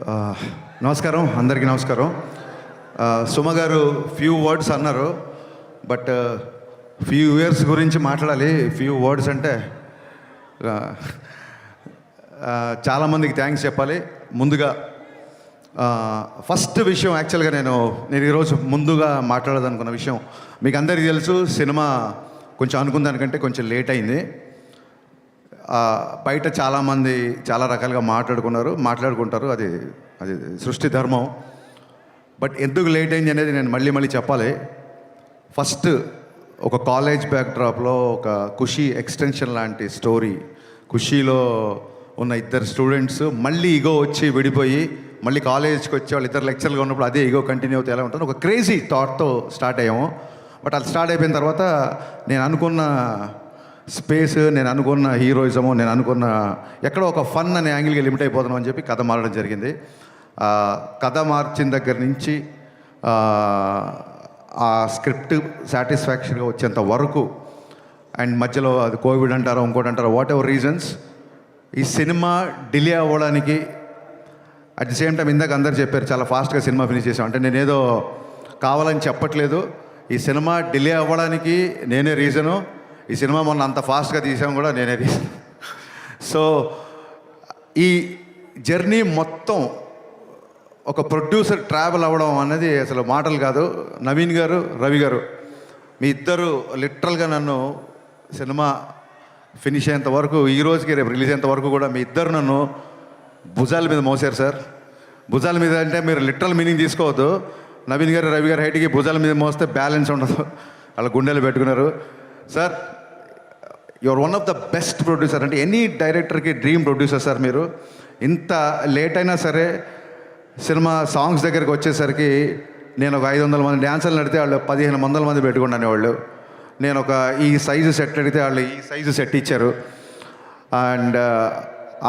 ఆ, నమస్కారం, అందరికీ నమస్కారం. సుమ గారు ఫ్యూ వర్డ్స్ అన్నారు, బట్ ఫ్యూ ఇయర్స్ గురించి మాట్లాడాలి. ఫ్యూ వర్డ్స్ అంటే చాలామందికి థ్యాంక్స్ చెప్పాలి. ముందుగా ఫస్ట్ విషయం, యాక్చువల్గా నేను ఈరోజు ముందుగా మాట్లాడదనుకున్న విషయం మీకు అందరికీ తెలుసు. సినిమా కొంచెం అనుకున్న దానికంటే కొంచెం లేట్ అయింది. బయట చాలామంది చాలా రకాలుగా మాట్లాడుకుంటారు, అది అది సృష్టి ధర్మం. బట్ ఎందుకు లేట్ అయింది అనేది నేను మళ్ళీ చెప్పాలి. ఫస్ట్ ఒక కాలేజ్ బ్యాక్డ్రాప్లో ఒక ఖుషీ ఎక్స్టెన్షన్ లాంటి స్టోరీ. ఖుషీలో ఉన్న ఇద్దరు స్టూడెంట్స్ మళ్ళీ ఈగో వచ్చి విడిపోయి మళ్ళీ కాలేజ్కి వచ్చి వాళ్ళు ఇద్దరు లెక్చర్గా ఉన్నప్పుడు అదే ఈగో కంటిన్యూ అవుతే ఎలా ఉంటుంది, ఒక క్రేజీ థాట్తో స్టార్ట్ అయ్యాము. బట్ అది స్టార్ట్ అయిపోయిన తర్వాత నేను అనుకున్న స్పేస్, నేను అనుకున్న హీరోయిజము, నేను అనుకున్న ఎక్కడో ఒక ఫన్ అనే యాంగిల్కి లిమిట్ అయిపోతున్నాం అని చెప్పి కథ మారడం జరిగింది. కథ మార్చిన దగ్గర నుంచి ఆ స్క్రిప్ట్ సాటిస్ఫాక్షన్గా వచ్చేంత వరకు, అండ్ మధ్యలో అది కోవిడ్ అంటారో ఇంకోటి అంటారో, వాట్ ఎవర్ రీజన్స్, ఈ సినిమా డిలే అవ్వడానికి అట్ ది సేమ్ టైం ఇందాక అందరు చెప్పారు చాలా ఫాస్ట్గా సినిమా ఫినిష్ చేసాం అంటే నేనేదో కావాలని చెప్పట్లేదు. ఈ సినిమా డిలే అవ్వడానికి నేనే రీజను. ఈ సినిమా మొన్న అంత ఫాస్ట్గా తీసాం కూడా నేనే రీజన్. సో ఈ జర్నీ మొత్తం ఒక ప్రొడ్యూసర్ ట్రావెల్ అవ్వడం అనేది అసలు మాటలు కాదు. నవీన్ గారు, రవి గారు, మీ ఇద్దరు లిటరల్గా నన్ను సినిమా ఫినిష్ అయ్యేంత వరకు, ఈ రోజుకి రేపు రిలీజ్ అయ్యేంత వరకు కూడా మీ ఇద్దరు నన్ను భుజాల మీద మోసారు సార్. భుజాల మీద అంటే మీరు లిటరల్ మీనింగ్ తీసుకోవద్దు. నవీన్ గారు, రవి గారు హైట్కి భుజాల మీద మోస్తే బ్యాలెన్స్ ఉండదు, వాళ్ళ గుండెలు పెట్టుకున్నారు. Sir, your one of the best producer. అంటే ఎనీ డైరెక్టర్కి డ్రీమ్ ప్రొడ్యూసర్ సార్ మీరు. ఇంత లేట్ అయినా సరే సినిమా సాంగ్స్ దగ్గరికి వచ్చేసరికి నేను ఒక 500 మంది డ్యాన్సర్లు నడితే వాళ్ళు 1500 మంది పెట్టుకున్నాను. వాళ్ళు నేను ఒక ఈ సైజు సెట్ అడిగితే వాళ్ళు ఈ సైజు సెట్ ఇచ్చారు. అండ్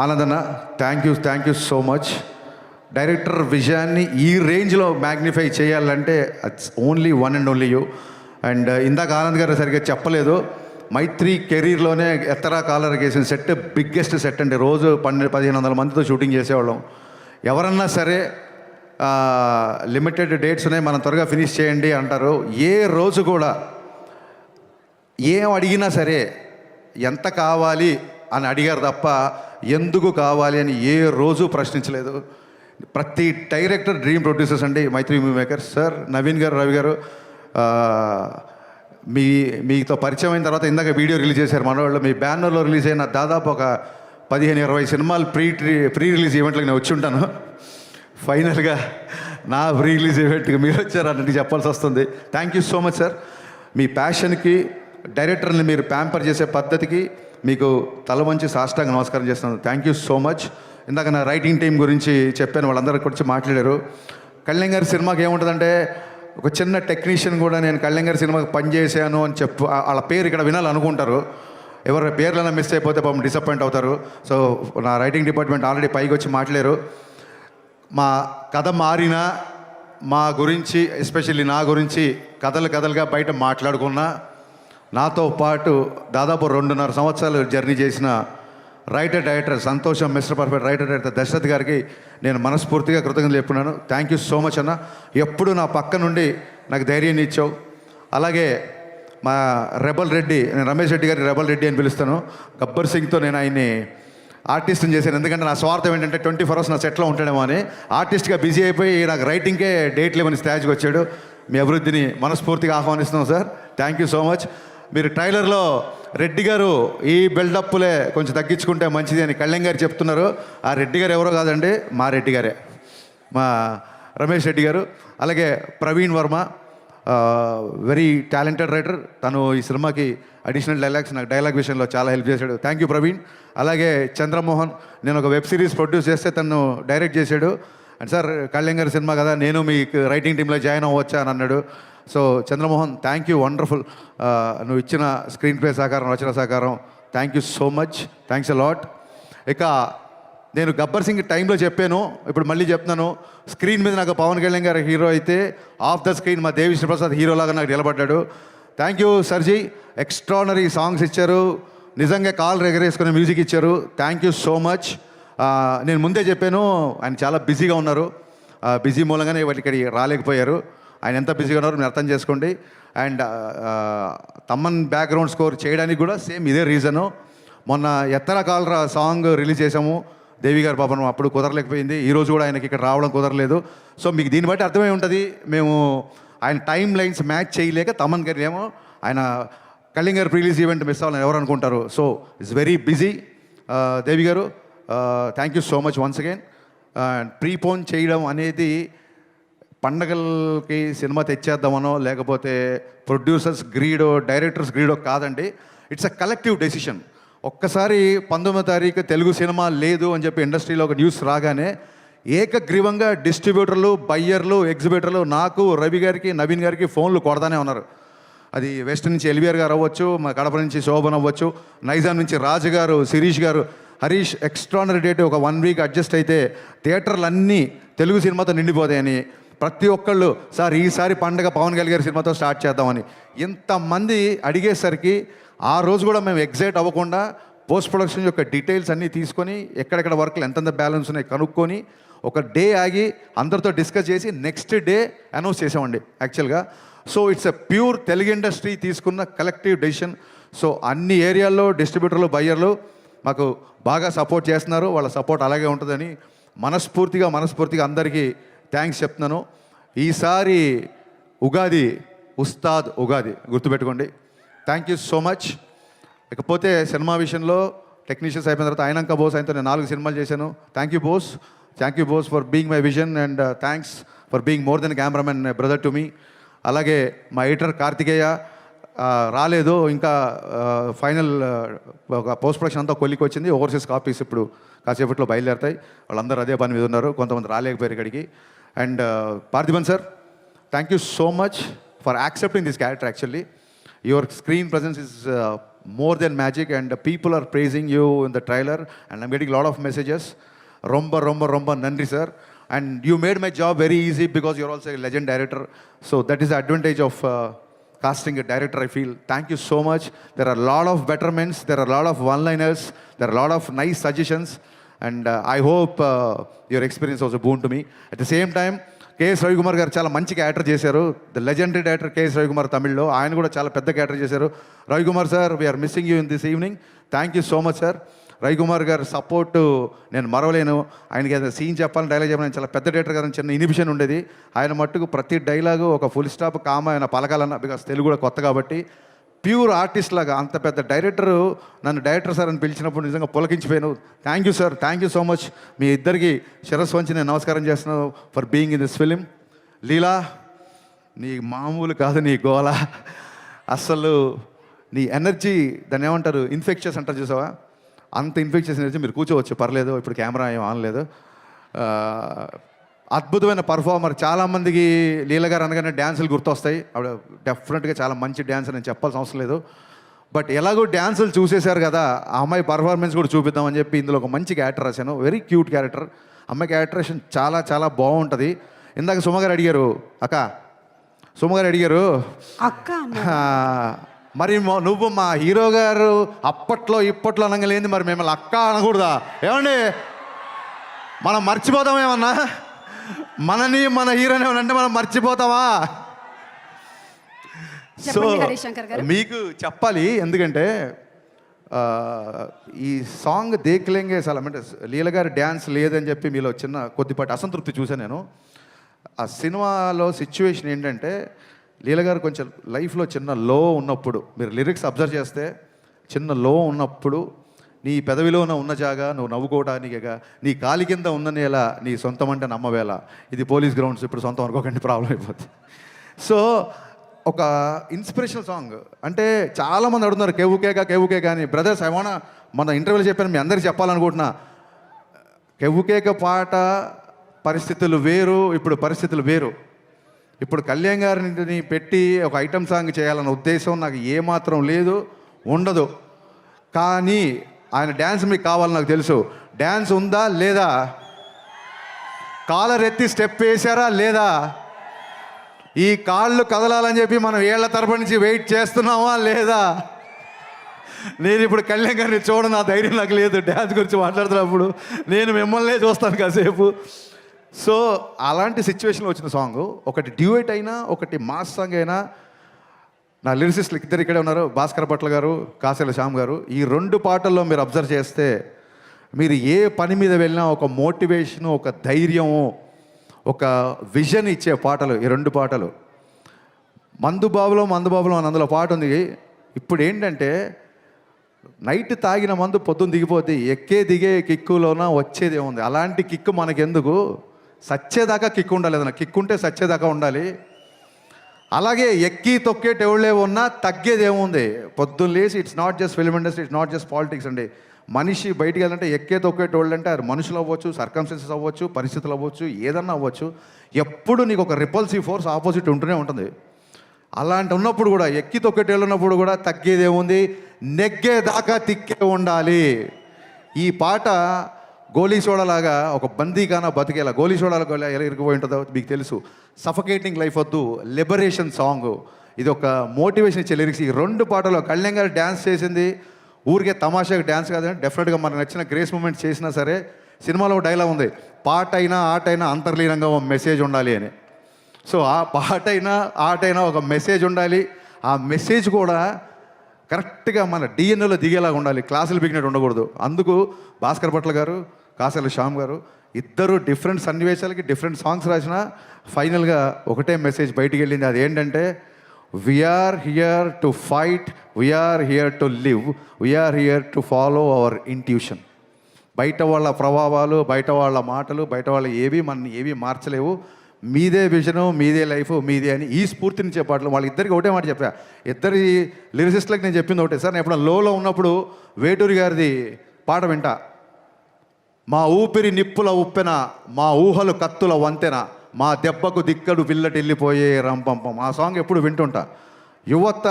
ఆనందన్న, thank you so much. Director విజయాన్ని ఈ రేంజ్లో మ్యాగ్నిఫై చేయాలంటే it's only one and only you. And ఇందాక ఆనంద్ గారు సరిగ్గా చెప్పలేదు, మైత్రి కెరీర్లోనే ఎత్తరా కాలర్కి వేసిన సెట్ బిగ్గెస్ట్ సెట్ అండి. రోజు 1500 మందితో షూటింగ్ చేసేవాళ్ళం. ఎవరన్నా సరే లిమిటెడ్ డేట్స్ ఉన్నాయి, మనం త్వరగా ఫినిష్ చేయండి అంటారు. ఏ రోజు కూడా ఏం అడిగినా సరే ఎంత కావాలి అని అడిగారు తప్ప ఎందుకు కావాలి అని ఏ రోజు ప్రశ్నించలేదు. ప్రతి డైరెక్టర్ డ్రీమ్ ప్రొడ్యూసర్స్ అండి మైత్రి మూవీ మేకర్స్. సార్, నవీన్ గారు, రవి గారు, మీతో పరిచయం అయిన తర్వాత ఇందాక వీడియో రిలీజ్ చేశారు మనవాళ్ళు. మీ బ్యానర్లో రిలీజ్ అయిన దాదాపు ఒక 15-20 సినిమాలు ప్రీ రిలీజ్ ఈవెంట్లకు నేను వచ్చి ఉంటాను. ఫైనల్గా నా ప్రీ రిలీజ్ ఈవెంట్కి మీరు వచ్చారు అన్నట్టు చెప్పాల్సి వస్తుంది. Thank you so much sir. మీ ప్యాషన్కి, డైరెక్టర్ని మీరు ప్యాంపర్ చేసే పద్ధతికి మీకు తల వంచి సాష్టాంగ నమస్కారం చేస్తున్నాను. Thank you so much. ఇందాక నా రైటింగ్ టీం గురించి చెప్పాను, వాళ్ళందరి గురించి మాట్లాడారు. కళ్యాణ్ గారి సినిమాకి ఏముంటుందంటే, ఒక చిన్న టెక్నీషియన్ కూడా నేను కళ్యాణ్ గారి సినిమాకి పనిచేసాను అని వాళ్ళ పేరు ఇక్కడ వినాలనుకుంటారు. ఎవరి పేర్లైనా మిస్ అయిపోతే పాపం డిసప్పాయింట్ అవుతారు. సో నా రైటింగ్ డిపార్ట్మెంట్ ఆల్రెడీ పైకి వచ్చి మాట్లాడారు. మా కథ మారినా మా గురించి, ఎస్పెషల్లీ నా గురించి కథలుగా బయట మాట్లాడుకున్నా, నాతో పాటు దాదాపు 2.5 సంవత్సరాలు జర్నీ చేసిన రైటర్ డైరెక్టర్ సంతోషం, mister perfect writer director Dashrath గారికి నేను మనస్ఫూర్తిగా కృతజ్ఞతలు చెప్పుకున్నాను. థ్యాంక్ యూ సో మచ్ అన్న. ఎప్పుడు నా పక్క నుండి నాకు ధైర్యాన్ని ఇచ్చావు. అలాగే మా రెబల్ రెడ్డి, నేను రమేష్ రెడ్డి గారి రెబల్ రెడ్డి అని పిలుస్తాను. గబ్బర్ సింగ్తో నేను ఆయన్ని ఆర్టిస్ట్ని చేశాను. ఎందుకంటే నా స్వార్థం ఏంటంటే 24 hours నా సెట్లో ఉంటాడేమో అని. ఆర్టిస్ట్గా బిజీ అయిపోయి నాకు రైటింగ్కే డేట్ లేవని స్టేజ్కి వచ్చాడు. మీ అభివృద్ధిని మనస్ఫూర్తిగా ఆహ్వానిస్తున్నాం sir. Thank you so much. మీరు ట్రైలర్లో రెడ్డి గారు ఈ బిల్డప్లే కొంచెం తగ్గించుకుంటే మంచిది అని కళ్యాణ్ గారు చెప్తున్నారు. ఆ రెడ్డి గారు ఎవరో కాదండి, మా రెడ్డి గారే, మా రమేష్ రెడ్డి గారు. అలాగే Praveen Varma, very talented writer. తను ఈ సినిమాకి అడిషనల్ డైలాగ్స్, నాకు డైలాగ్ విషయంలో చాలా హెల్ప్ చేశాడు. Thank you Praveen. అలాగే చంద్రమోహన్, నేను ఒక వెబ్ సిరీస్ ప్రొడ్యూస్ చేస్తే తను డైరెక్ట్ చేశాడు. అండ్ సార్, కళ్యాణ్ గారి సినిమా కదా, నేను మీకు రైటింగ్ టీంలో జాయిన్ అవ్వచ్చా అని అన్నాడు. So Chandramohan, thank you, wonderful. నువ్వు ఇచ్చిన స్క్రీన్ ప్లే సహకారం, రచన సహకారం, thank you so much. Thanks a lot. ఇక నేను గబ్బర్ సింగ్ టైంలో చెప్పాను, ఇప్పుడు మళ్ళీ చెప్తున్నాను. స్క్రీన్ మీద నాకు పవన్ కళ్యాణ్ గారు హీరో అయితే, ఆఫ్ ద స్క్రీన్ మా దేవిశ్రీ ప్రసాద్ హీరోలాగా నాకు నిలబడ్డాడు. Thank you సర్జీ. ఎక్స్ట్రానరీ సాంగ్స్ ఇచ్చారు, నిజంగా కాల్ ఎగరేసుకునే మ్యూజిక్ ఇచ్చారు. Thank you so much. నేను ముందే చెప్పాను, ఆయన చాలా బిజీగా ఉన్నారు. బిజీ మూలంగానే వాళ్ళు ఇక్కడికి రాలేకపోయారు. ఆయన ఎంత బిజీగా ఉన్నారో మీరు అర్థం చేసుకోండి. అండ్ తమ్మన్ బ్యాక్గ్రౌండ్ స్కోర్ చేయడానికి కూడా సేమ్ ఇదే రీజను. మొన్న ఎత్తర కాలరా సాంగ్ రిలీజ్ చేసాము, దేవి గారి పాపం అప్పుడు కుదరలేకపోయింది. ఈరోజు కూడా ఆయనకి ఇక్కడ రావడం కుదరలేదు. సో మీకు దీన్ని బట్టి అర్థమై ఉంటుంది, మేము ఆయన టైం లైన్స్ మ్యాచ్ చేయలేక తమన్ గారు ఏమో ఆయన కళ్యాణ్ గారు ప్రీలీజ్ ఈవెంట్ మిస్ అవ్వాలని ఎవరు అనుకుంటారు. So it's very busy. Devi garu thank you so much once again. Prepone చేయడం అనేది పండగలకి సినిమా తెచ్చేద్దామనో లేకపోతే ప్రొడ్యూసర్స్ గ్రీడో డైరెక్టర్స్ గ్రీడో కాదండి. It's a collective decision. ఒక్కసారి 19వ తారీఖు తెలుగు సినిమా లేదు అని చెప్పి ఇండస్ట్రీలో ఒక న్యూస్ రాగానే ఏకగ్రీవంగా డిస్ట్రిబ్యూటర్లు, బయ్యర్లు, ఎగ్జిబిటర్లు నాకు, రవి గారికి, నవీన్ గారికి ఫోన్లు కొడతానే ఉన్నారు. అది వెస్ట్ నుంచి ఎల్విఆర్ గారు అవ్వచ్చు, మా కడప నుంచి శోభన్ అవ్వచ్చు, నైజాం నుంచి రాజు గారు, శిరీష్ గారు, హరీష్ ఎక్స్ట్రానరీ డేట్ ఒక 1 వీక్ అడ్జస్ట్ అయితే థియేటర్లు అన్నీ తెలుగు సినిమాతో నిండిపోతాయని ప్రతి ఒక్కళ్ళు సార్ ఈసారి పండగ పవన్ కళ్యాణ్ గారి సినిమాతో స్టార్ట్ చేద్దామని ఇంతమంది అడిగేసరికి ఆ రోజు కూడా మేము ఎగ్జైట్ అవ్వకుండా పోస్ట్ ప్రొడక్షన్ యొక్క డీటెయిల్స్ అన్నీ తీసుకొని ఎక్కడెక్కడ వర్క్లు ఎంతెంత బ్యాలెన్స్ ఉన్నాయి కనుక్కొని ఒక డే ఆగి అందరితో డిస్కస్ చేసి నెక్స్ట్ డే అనౌన్స్ చేసామండి యాక్చువల్గా. So it's a pure Telugu industry తీసుకున్న కలెక్టివ్ డెసిషన్. సో అన్ని ఏరియాల్లో డిస్ట్రిబ్యూటర్లు, బయ్యర్లు మాకు బాగా సపోర్ట్ చేస్తున్నారు. వాళ్ళ సపోర్ట్ అలాగే ఉంటుందని మనస్ఫూర్తిగా అందరికీ థ్యాంక్స్ చెప్తున్నాను. ఈసారి ఉగాది ఉస్తాద్ ఉగాది గుర్తుపెట్టుకోండి. Thank you so much. ఇకపోతే సినిమా విషయంలో టెక్నీషియన్స్ అయిపోయిన తర్వాత అయినాక బోస్ ఆయనతో నేను 4 సినిమాలు చేశాను. Thank you Bose for being my vision and thanks for being more than cameraman brother to me. అలాగే మా ఎడిటర్ కార్తికేయ రాలేదు ఇంకా, ఫైనల్ ఒక పోస్ట్ ప్రొడక్షన్ అంతా కొలికి వచ్చింది. ఓవర్సీస్ కాపీస్ ఇప్పుడు కాసేపట్లో బయలుదేరుతాయి. వాళ్ళందరూ అదే పని మీద ఉన్నారు, కొంతమంది రాలేకపోయారు ఇక్కడికి. And Parthiban sir, thank you so much for accepting this character. Actually your screen presence is more than magic and people are praising you in the trailer and I'm getting lot of messages. ரொம்ப నన్రి sir. And you made my job very easy because you're also a legend director. So that is the advantage of casting a director, I feel. Thank you so much. There are a lot of betterments, there are a lot of one-liners, there are a lot of nice suggestions, and I hope your experience was a boon to me. At the same time, K.S. Ravikumar garu చాలా మంచి character చేశారు. The legendary director K.S. Ravikumar తమిళ్లో ఆయన కూడా చాలా పెద్ద character చేశారు. Ravikumar sir, we're missing you in this evening. Thank you so much sir. Ravikumar garu support నేను మరవలేను. ఆయనకి ఏదైనా సీన్ చెప్పాలని, డైలాగ్ చెప్పాలని చాలా పెద్ద డైరెక్టర్ గారు చిన్న ఇనిబిషన్ ఉండేది. ఆయన మట్టుకు ప్రతి డైలాగు ఒక ఫుల్ స్టాప్ కామ ఆయన పలకాలన్న, బికాస్ తెలుగు కూడా కొత్త కాబట్టి ప్యూర్ ఆర్టిస్ట్ లాగా అంత పెద్ద డైరెక్టరు నన్ను డైరెక్టర్ సార్ అని పిలిచినప్పుడు నిజంగా పులకించిపోయాను. Thank you sir, thank you so much. మీ ఇద్దరికి శిరస్సు వంచి నేను నమస్కారం చేస్తున్నాను for being in this film. Leela, నీ మామూలు కాదు నీ గోల, అస్సలు నీ ఎనర్జీ, దాన్ని ఏమంటారు, ఇన్ఫెక్షన్స్ అంటారు చూసావా, అంత ఇన్ఫెక్షన్స్ ఎనర్జీ. మీరు కూర్చోవచ్చు పర్లేదు, ఇప్పుడు కెమెరా ఏం ఆనలేదు. అద్భుతమైన పర్ఫార్మర్. చాలామందికి లీల గారు అనగానే డ్యాన్సులు గుర్తొస్తాయి. ఆవిడ డెఫినెట్గా చాలా మంచి డ్యాన్స్ నేను చెప్పాల్సిన అవసరం లేదు. బట్ ఎలాగో డ్యాన్సులు చూసేశారు కదా, ఆ అమ్మాయి పర్ఫార్మెన్స్ కూడా చూపిద్దామని చెప్పి ఇందులో ఒక మంచి క్యారెక్టర్ రాశాను. Very cute character. అమ్మాయి క్యారెక్టరేషన్ చాలా చాలా బాగుంటుంది. ఇందాక సుమగారు అడిగారు, సుమగారు అడిగారు అక్క మరి నువ్వు మా హీరో గారు అప్పట్లో ఇప్పట్లో అనగలేంది, మరి మిమ్మల్ని అక్క అనకూడదా? ఏమండి, మనం మర్చిపోతాం ఏమన్నా? మనని మన హీరోని ఏమన్నా మనం మర్చిపోతావా? సో మీకు చెప్పాలి, ఎందుకంటే ఈ సాంగ్ దేఖ్లేంగే చాలా అంటే లీల గారి డ్యాన్స్ లేదని చెప్పి మీలో చిన్న కొద్దిపాటి అసంతృప్తి చూసాను నేను. ఆ సినిమాలో సిచ్యువేషన్ ఏంటంటే లీల గారు కొంచెం లైఫ్లో చిన్న లో ఉన్నప్పుడు, మీరు లిరిక్స్ అబ్జర్వ్ చేస్తే చిన్న లో ఉన్నప్పుడు, నీ పెదవిలోన ఉన్న జాగా నువ్వు నవ్వుకోవడానికిగా, నీ కాలి కింద ఉన్న నేల నీ సొంతం అంటే నమ్మవేళ, ఇది పోలీస్ గ్రౌండ్స్ ఇప్పుడు సొంతం అనుకోకండి, ప్రాబ్లం అయిపోతుంది. సో ఒక ఇన్స్పిరేషనల్ సాంగ్. అంటే చాలామంది అడుగుతున్నారు కేవుకేక అని. బ్రదర్స్, ఐ వాంట్ మన ఇంటర్వ్యూలో చెప్పాను, మీ అందరికీ చెప్పాలనుకుంటున్నా, కేవుకేక పాట పరిస్థితులు వేరు, ఇప్పుడు పరిస్థితులు వేరు. ఇప్పుడు కళ్యాణ్ గారిని పెట్టి ఒక ఐటమ్ సాంగ్ చేయాలన్న ఉద్దేశం నాకు ఏమాత్రం లేదు, ఉండదు. కానీ ఆయన డ్యాన్స్ మీకు కావాలని నాకు తెలుసు. డ్యాన్స్ ఉందా లేదా? కాలర్ ఎత్తి స్టెప్ వేశారా లేదా? ఈ కాళ్ళు కదలాలని చెప్పి మనం ఏళ్ల తరబడి నుంచి వెయిట్ చేస్తున్నామా లేదా? నేను ఇప్పుడు కళ్యాణ్ గారిని చూడను, నా ధైర్యం నాకు లేదు. డ్యాన్స్ గురించి మాట్లాడుతున్నప్పుడు నేను మిమ్మల్నే చూస్తాను కాసేపు. సో అలాంటి సిచ్యువేషన్లో వచ్చిన సాంగ్, ఒకటి డ్యూయట్ అయినా ఒకటి మాస్ సాంగ్ అయినా, నా లిరిసిస్టులు ఇద్దరు ఇక్కడే ఉన్నారు, భాస్కర్ భట్ల గారు, కాసేల శ్యామ్ గారు. ఈ 2 పాటల్లో మీరు అబ్జర్వ్ చేస్తే మీరు ఏ పని మీద వెళ్ళినా ఒక మోటివేషను, ఒక ధైర్యము, ఒక విజన్ ఇచ్చే పాటలు ఈ 2 పాటలు. మందుబాబులో అని అందులో పాట ఉంది. ఇప్పుడు ఏంటంటే నైట్ తాగిన మందు పొద్దున్న దిగిపోద్ది, ఎక్కే దిగే కిక్కులోన వచ్చేదే ఉంది. అలాంటి కిక్కు మనకెందుకు, సచ్చేదాకా కిక్కు ఉండాలి. ఏదైనా కిక్కు ఉంటే సచ్చేదాకా ఉండాలి. అలాగే ఎక్కి తొక్కేటెవళ్ళే ఉన్నా తగ్గేదేముంది. పొద్దున్న లేసి it's not just film industry, it's not just politics అండి. మనిషి బయటికి వెళ్ళాలంటే ఎక్కే తొక్కేటోళ్ళు అంటే అది మనుషులు అవ్వచ్చు, సర్కమ్స్టెన్సెస్ అవ్వచ్చు, పరిస్థితులు అవ్వచ్చు, ఏదన్నా అవ్వచ్చు. ఎప్పుడు నీకు ఒక రిపల్సివ్ ఫోర్స్ ఆపోజిట్ ఉంటూనే ఉంటుంది. అలాంటి ఉన్నప్పుడు కూడా, ఎక్కి తొక్కేటోళ్ళు ఉన్నప్పుడు కూడా తగ్గేదేముంది, నెగ్గేదాకా తిక్కే ఉండాలి. ఈ పాట గోలీ సోడాలాగా ఒక బందీగానా బతికేలా, గోలీ సోడాలకు ఎలా ఇరిగిపోయి ఉంటుందో మీకు తెలుసు. సఫకేటింగ్ లైఫ్ వద్దు, లిబరేషన్ సాంగ్. ఇది ఒక మోటివేషన్ ఇచ్చే లిరిక్స్. ఈ 2 పాటలో కళ్యాణ్ గారు డ్యాన్స్ చేసింది ఊరికే తమాషాగా డ్యాన్స్ కాదండి, డెఫినెట్గా మనకు నచ్చిన గ్రేస్ మూమెంట్ చేసినా సరే. సినిమాలో ఒక డైలాగ్ ఉంది, పాట అయినా ఆట అయినా అంతర్లీనంగా ఒక మెసేజ్ ఉండాలి అని. సో ఆ పాట అయినా ఆట అయినా ఒక మెసేజ్ ఉండాలి. ఆ మెసేజ్ కూడా కరెక్ట్గా మన డిఎన్ఏలో దిగేలాగా ఉండాలి, క్లాసులు బిగినట్టు ఉండకూడదు. అందుకు భాస్కర్ భట్ల గారు, కాసేల శ్యామ్ గారు ఇద్దరు డిఫరెంట్ సన్నివేశాలకి డిఫరెంట్ సాంగ్స్ రాసిన ఫైనల్గా ఒకటే మెసేజ్ బయటికి వెళ్ళింది. అది ఏంటంటే, we're here to fight, we're here to live, we're here to follow our intuition. బయట వాళ్ళ ప్రభావాలు, బయట వాళ్ళ మాటలు, బయట వాళ్ళ ఏవి మార్చలేవు. మీదే విజను, మీదే లైఫ్, మీదే అని ఈ స్ఫూర్తిని చెప్పాట్లు. వాళ్ళిద్దరికి ఒకటే మాట చెప్పా. ఇద్దరి లిరిసిస్టులకు నేను చెప్పింది ఒకటే. సార్ నేను ఎప్పుడైనా లోలో ఉన్నప్పుడు వేటూరి గారిది పాట వింటా. మా ఊపిరి నిప్పుల ఉప్పెన, మా ఊహలు కత్తుల వంతెన, మా దెబ్బకు దిక్కడు పిల్లటెళ్ళిపోయే రంపంపం. ఆ సాంగ్ ఎప్పుడు వింటుంటా. యువత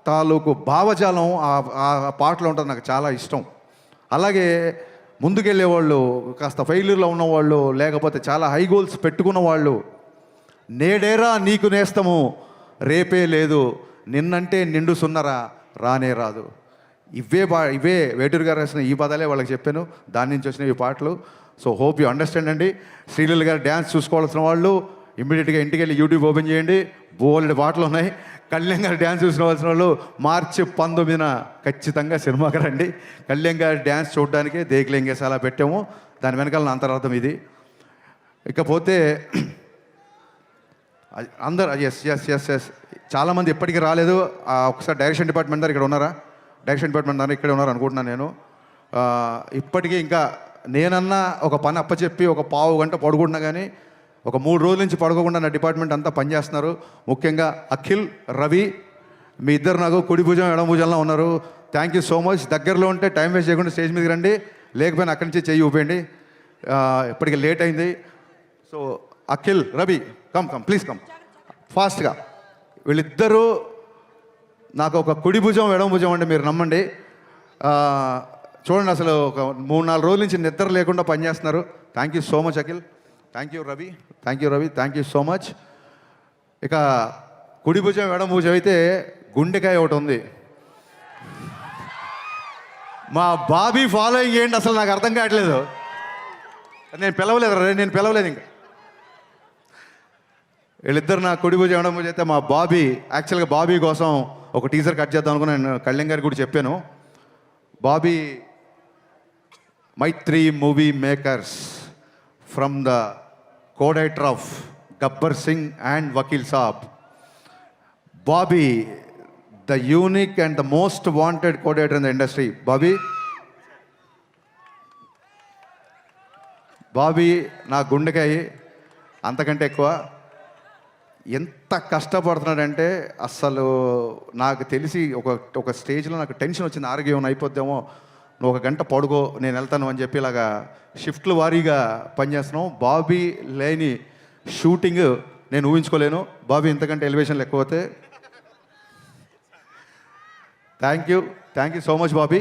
తాలూకు భావజాలం ఆ పాటలో ఉంటుంది, నాకు చాలా ఇష్టం. అలాగే ముందుకెళ్ళేవాళ్ళు, కాస్త ఫెయిల్యూర్లో ఉన్నవాళ్ళు, లేకపోతే చాలా హై గోల్స్ పెట్టుకున్న వాళ్ళు, నేడేరా నీకు నేస్తము రేపే లేదు, నిన్నంటే నిండు సున్నరా రానే రాదు. ఇవే వేటూరు గారు రాసిన ఈ పదాలే వాళ్ళకి చెప్పాను, దాని నుంచి వచ్చిన ఈ పాటలు. సో హోప్ యూ అండర్స్టాండ్ అండి. శ్రీలీల గారు డ్యాన్స్ చూసుకోవాల్సిన వాళ్ళు ఇమ్మీడియట్గా ఇంటికి వెళ్ళి యూట్యూబ్ ఓపెన్ చేయండి, బోల్డ్ పాటలు ఉన్నాయి. కళ్యాణ్ గారు డ్యాన్స్ చూసుకోవాల్సిన వాళ్ళు మార్చి 19న ఖచ్చితంగా సినిమాకి రండి. కళ్యాణ్ గారి డ్యాన్స్ చూడడానికి దేకులేంగేసి అలా పెట్టాము. దాని వెనకాల అంతరార్థం ఇది. ఇకపోతే అందరు ఎస్ చాలామంది ఎప్పటికీ రాలేదు. ఒకసారి డైరెక్షన్ డిపార్ట్మెంట్ దగ్గర ఇక్కడ ఉన్నారా? డైరెక్షన్ డిపార్ట్మెంట్ దగ్గర ఇక్కడ ఉన్నారు అనుకుంటున్నాను నేను. ఇప్పటికీ ఇంకా నేనన్నా ఒక పని అప్పచెప్పి ఒక పావు గంట పడుకుంటున్నా కానీ ఒక 3 రోజుల నుంచి పడుకోకుండా నా డిపార్ట్మెంట్ అంతా పనిచేస్తున్నారు. ముఖ్యంగా అఖిల్, రవి, మీ ఇద్దరు నాకు కుడి భుజం ఎడమ భుజంలో ఉన్నారు. Thank you so much. దగ్గరలో ఉంటే టైం వేస్ట్ చేయకుండా స్టేజ్ మీదకి రండి, లేకపోయినా అక్కడి నుంచి చెయ్యి ఊపేయండి. ఇప్పటికి లేట్ అయింది. So Akhil, Ravi, come please come ఫాస్ట్గా. వీళ్ళిద్దరూ నాకు ఒక కుడి భుజం ఎడమ భుజం అంటే మీరు నమ్మండి. చూడండి, అసలు ఒక 3-4 రోజుల నుంచి నిద్ర లేకుండా పనిచేస్తున్నారు. Thank you so much Akhil. Thank you Ravi, thank you so much. ఇక కుడి భుజం ఎడమ భుజం అయితే గుండెకాయ ఒకటి ఉంది. మా బాబీ ఫాలోయింగ్ ఏంటి అసలు నాకు అర్థం కావట్లేదు. నేను పిలవలేదు ఇంకా. వీళ్ళిద్దరు నా కుడి భుజం ఎడమ భుజం అయితే మా బాబీ. యాక్చువల్గా బాబీ కోసం ఒక టీజర్ కట్ చేద్దాం అనుకుని నేను కళ్యాణ్ గారికి కూడా చెప్పాను. Bobby Mythri movie makers from the co-director of Gabbar Singh and Vakil Saab. Bobby, the unique and the most wanted co-director in the industry. Bobby నా గుండెకాయ అంతకంటే ఎక్కువ. ఎంత కష్టపడుతున్నాడంటే అస్సలు నాకు తెలిసి ఒక స్టేజ్లో నాకు టెన్షన్ వచ్చింది, ఆరోగ్యం అయిపోద్దేమో, నువ్వు 1 గంట పడుకో నేను వెళ్తాను అని చెప్పి ఇలాగా షిఫ్ట్లు వారీగా పనిచేస్తున్నాం. బాబీ లేని షూటింగ్ నేను ఊహించుకోలేను. బాబీ ఇంతకంటే ఎలివేషన్లు ఎక్కువైతే. Thank you so much Bobby.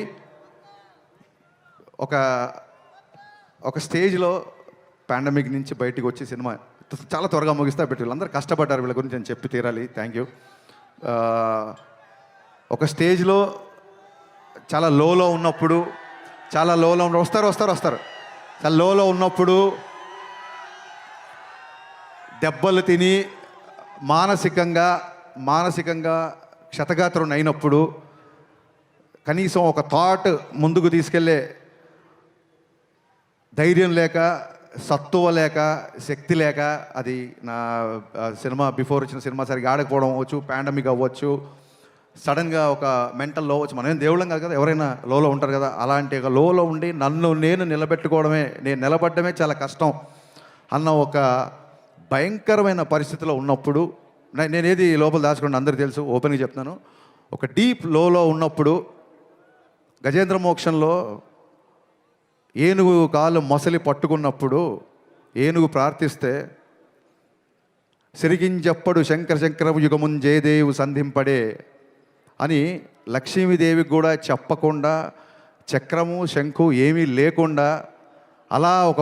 ఒక స్టేజ్లో పాండమిక్ నుంచి బయటికి వచ్చి సినిమా చాలా త్వరగా ముగిస్తా పెట్టి వీళ్ళందరూ కష్టపడ్డారు, వీళ్ళ గురించి నేను చెప్పి తీరాలి. Thank you. ఒక స్టేజ్లో చాలా లోలో ఉన్నప్పుడు వస్తారు చాలా లోలో ఉన్నప్పుడు దెబ్బలు తిని మానసికంగా క్షతగాత్రుని అయినప్పుడు కనీసం ఒక థాట్ ముందుకు తీసుకెళ్ళే ధైర్యం లేక, సత్తువ లేక, శక్తి లేక, అది నా సినిమా బిఫోర్ వచ్చిన సినిమా సరిగ్గా ఆడకపోవడం అవ్వచ్చు, పాండమిక్ అవ్వచ్చు, సడన్గా ఒక మెంటల్ లో అవ్వచ్చు. మనం దేవుళ్ళం కాదు కదా, ఎవరైనా లోలో ఉంటారు కదా. అలాంటి ఒక లోలో ఉండి నేను నిలబడమే చాలా కష్టం అన్న ఒక భయంకరమైన పరిస్థితిలో ఉన్నప్పుడు, నేనేది లోపల దాచుకోండి అందరికీ తెలుసు, ఓపెన్గా చెప్తున్నాను. ఒక డీప్ లోలో ఉన్నప్పుడు గజేంద్ర మోక్షంలో ఏనుగు కాలు మొసలి పట్టుకున్నప్పుడు ఏనుగు ప్రార్థిస్తే సిరిగింజప్పడు శంకరపు యుగమున్ జయదేవు సంధింపడే అని లక్ష్మీదేవికి కూడా చెప్పకుండా, చక్రము శంఖు ఏమీ లేకుండా అలా ఒక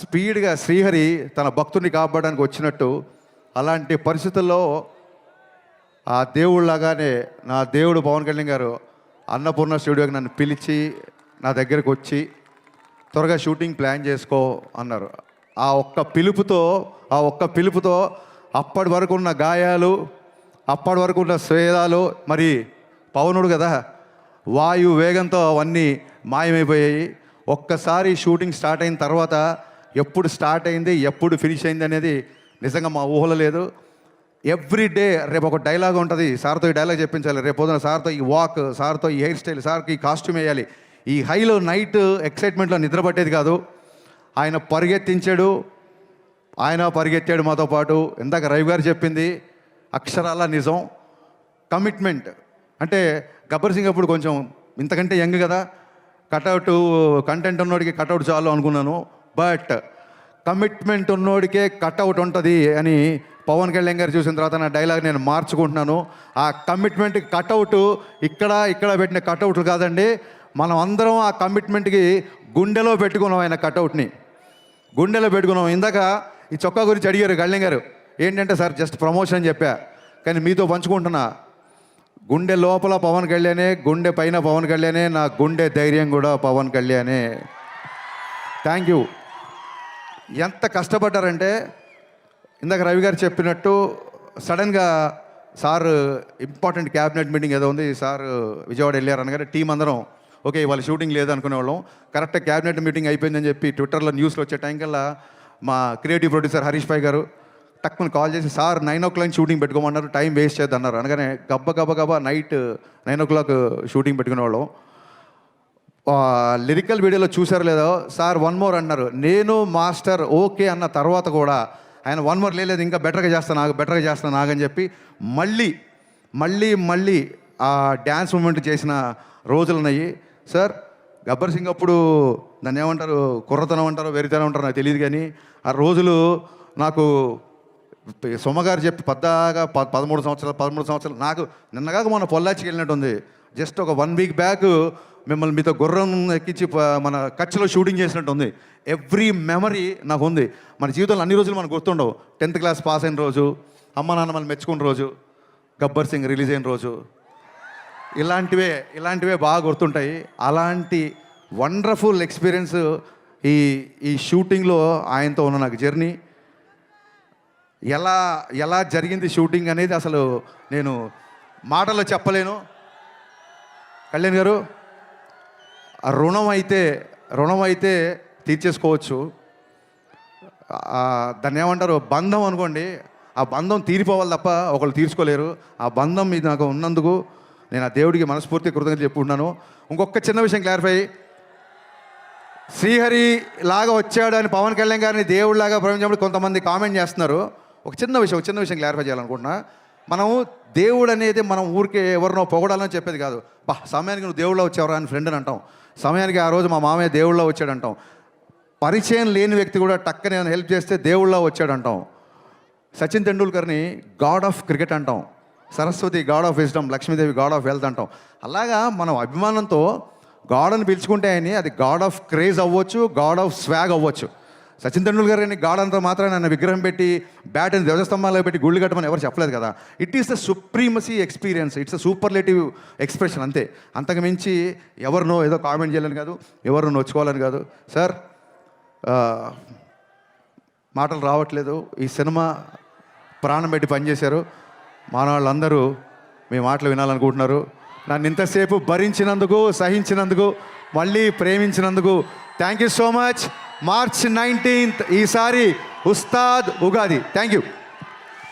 స్పీడ్గా శ్రీహరి తన భక్తుడిని కాపాడడానికి వచ్చినట్టు, అలాంటి పరిస్థితుల్లో ఆ దేవుళ్ళలాగానే నా దేవుడు పవన్ కళ్యాణ్ గారు అన్నపూర్ణ స్టూడియోకి నన్ను పిలిచి నా దగ్గరకు వచ్చి త్వరగా షూటింగ్ ప్లాన్ చేసుకో అన్నారు. ఆ ఒక్క పిలుపుతో అప్పటి వరకు ఉన్న గాయాలు, అప్పటి వరకు ఉన్న స్వేదాలు, మరి పవనుడు కదా, వాయు వేగంతో అవన్నీ మాయమైపోయాయి. ఒక్కసారి షూటింగ్ స్టార్ట్ అయిన తర్వాత ఎప్పుడు స్టార్ట్ అయింది, ఎప్పుడు ఫినిష్ అయింది అనేది నిజంగా మా ఊహలో లేదు. ఎవ్రీ డే రేపు ఒక డైలాగ్ ఉంటుంది, సార్తో ఈ డైలాగ్ చెప్పించాలి, రేపు పొద్దున సార్తో ఈ వాక్, సార్తో ఈ హెయిర్ స్టైల్, సార్కి ఈ కాస్ట్యూమ్ వేయాలి. ఈ హైలో నైట్ ఎక్సైట్మెంట్లో నిద్ర పట్టేది కాదు. ఆయన పరిగెత్తాడు మాతో పాటు. ఇందాక రవి గారు చెప్పింది అక్షరాల నిజం. కమిట్మెంట్ అంటే గబ్బర్ సింగ్ అప్పుడు కొంచెం ఇంతకంటే యంగ్ కదా, కటౌట్ కంటెంట్ ఉన్నోడికి కటౌట్ చాలు అనుకున్నాను. బట్ కమిట్మెంట్ ఉన్నోడికే కటౌట్ ఉంటుంది అని పవన్ కళ్యాణ్ గారు చూసిన తర్వాత నా డైలాగ్ నేను మార్చుకుంటున్నాను. ఆ కమిట్మెంట్ కటౌట్ ఇక్కడ పెట్టిన కటౌట్లు కాదండి, మనం అందరం ఆ కమిట్మెంట్కి గుండెలో పెట్టుకున్నాం. ఆయన కటౌట్ని గుండెలో పెట్టుకున్నాం. ఇందాక ఈ చొక్కా గురించి అడిగారు కళ్యాణ్ గారు, ఏంటంటే సార్ జస్ట్ ప్రమోషన్ అని చెప్పా, కానీ మీతో పంచుకుంటున్నా. గుండె లోపల పవన్ కళ్యాణే, గుండె పైన పవన్ కళ్యాణే, నా గుండె ధైర్యం కూడా పవన్ కళ్యాణే. Thank you. ఎంత కష్టపడ్డారంటే ఇందాక రవి గారు చెప్పినట్టు సడన్గా సార్ ఇంపార్టెంట్ క్యాబినెట్ మీటింగ్ ఏదో ఉంది, సార్ విజయవాడ వెళ్ళారు అనగానే టీం అందరం ఓకే ఇవాళ షూటింగ్ లేదు అనుకునేవాళ్ళం. కరెక్ట్గా క్యాబినెట్ మీటింగ్ అయిపోయిందని చెప్పి ట్విట్టర్లో న్యూస్లో వచ్చే టైం కల్లా మా క్రియేటివ్ ప్రొడ్యూసర్ హరీష్ భాయ్ గారు టక్కుని కాల్ చేసి, సార్ 9 o'clock షూటింగ్ పెట్టుకోమన్నారు, టైం వేస్ట్ చేద్దాం అన్నారు. అనగానే గబ్బ నైట్ 9 o'clock షూటింగ్ పెట్టుకునేవాళ్ళం. లిరికల్ వీడియోలో చూసారు లేదో, సార్ 1 more అన్నారు. నేను మాస్టర్ ఓకే అన్న తర్వాత కూడా ఆయన 1 more లేదు, ఇంకా బెటర్గా చేస్తాను ఆగని చెప్పి మళ్ళీ ఆ డ్యాన్స్ మూమెంట్ చేసిన రోజులు ఉన్నాయి. సార్ గబ్బర్ సింగ్ అప్పుడు దాన్ని ఏమంటారు, కుర్రతనం అంటారో వెరితనం అంటారో నాకు తెలియదు, కానీ ఆ రోజులు నాకు సొమ్మగారు చెప్పి పద్దాగా 13 సంవత్సరాలు నాకు నిన్నగాక మన పొల్లాచికి వెళ్ళినట్టు ఉంది. జస్ట్ ఒక 1 week బ్యాక్ మిమ్మల్ని మీతో గుర్రం ఎక్కించి మన కచ్లో షూటింగ్ చేసినట్టు ఉంది. ఎవ్రీ మెమరీ నాకు ఉంది. మన జీవితంలో అన్ని రోజులు మనకు గుర్తుండవు. 10th class పాస్ అయిన రోజు, అమ్మ నాన్న మనం మెచ్చుకున్న రోజు, గబ్బర్ సింగ్ రిలీజ్ అయిన రోజు, ఇలాంటివే బాగా గుర్తుంటాయి. అలాంటి వండర్ఫుల్ ఎక్స్పీరియన్స్ ఈ షూటింగ్లో ఆయనతో ఉన్న నాకు జర్నీ. ఎలా జరిగింది షూటింగ్ అనేది అసలు నేను మాటల్లో చెప్పలేను. కళ్యాణ్ గారు, ఆ రుణం అయితే తీర్చేసుకోవచ్చు. దాన్ని ఏమంటారు, బంధం అనుకోండి, ఆ బంధం తీరిపోవాలి తప్ప ఒకళ్ళు తీర్చుకోలేరు. ఆ బంధం మీద నాకు ఉన్నందుకు నేను ఆ దేవుడికి మనస్ఫూర్తి కృతజ్ఞతలు చెప్పుకుంటున్నాను. ఇంకొక చిన్న విషయం క్లారిఫై, శ్రీహరి లాగా వచ్చాడు అని పవన్ కళ్యాణ్ గారిని దేవుడిలాగా ప్రవేశించినప్పుడు కొంతమంది కామెంట్ చేస్తున్నారు. ఒక చిన్న విషయం క్లారిఫై చేయాలనుకుంటున్నా. మనము దేవుడు అనేది మనం ఊరికే ఎవరినో పొగడాలని చెప్పేది కాదు. సమయానికి నువ్వు దేవుళ్ళ వచ్చావరా అని ఫ్రెండ్ అని అంటాం. సమయానికి ఆ రోజు మా మామయ్య దేవుళ్ళ వచ్చాడు అంటాం. పరిచయం లేని వ్యక్తి కూడా టక్కని హెల్ప్ చేస్తే దేవుళ్ళ వచ్చాడు అంటాం. సచిన్ తెండూల్కర్ని గాడ్ ఆఫ్ క్రికెట్ అంటాం. Saraswati God of wisdom, Lakshmidevi God of wealth అంటాం. అలాగా మనం అభిమానంతో గాడ్ అని పిలుచుకుంటే అని అది గాడ్ ఆఫ్ క్రేజ్ అవ్వచ్చు, గాడ్ ఆఫ్ స్వాగ్ అవ్వచ్చు. సచిన్ తెండూల్కర్ గారిని గాడంతా మాత్రం నన్ను విగ్రహం పెట్టి బ్యాట్ అని ధ్వజస్తంభాల్లో పెట్టి గుళ్ళు కట్టమని ఎవరు చెప్పలేదు కదా. It is the supremacy experience, it's a superlative expression అంతే. అంతకు మించి ఎవరినో ఏదో కామెంట్ చేయాలని కాదు, ఎవరినో నొచ్చుకోవాలని కాదు. సార్ మాటలు రావట్లేదు. ఈ సినిమా ప్రాణం పెట్టి పనిచేశారు. మానవాళ్ళందరూ మీ మాటలు వినాలనుకుంటున్నారు. నన్ను ఇంతసేపు భరించినందుకు, సహించినందుకు, మళ్ళీ ప్రేమించినందుకు thank you so much. March 19th ఈసారి ఉస్తాద్ ఉగాది. Thank you.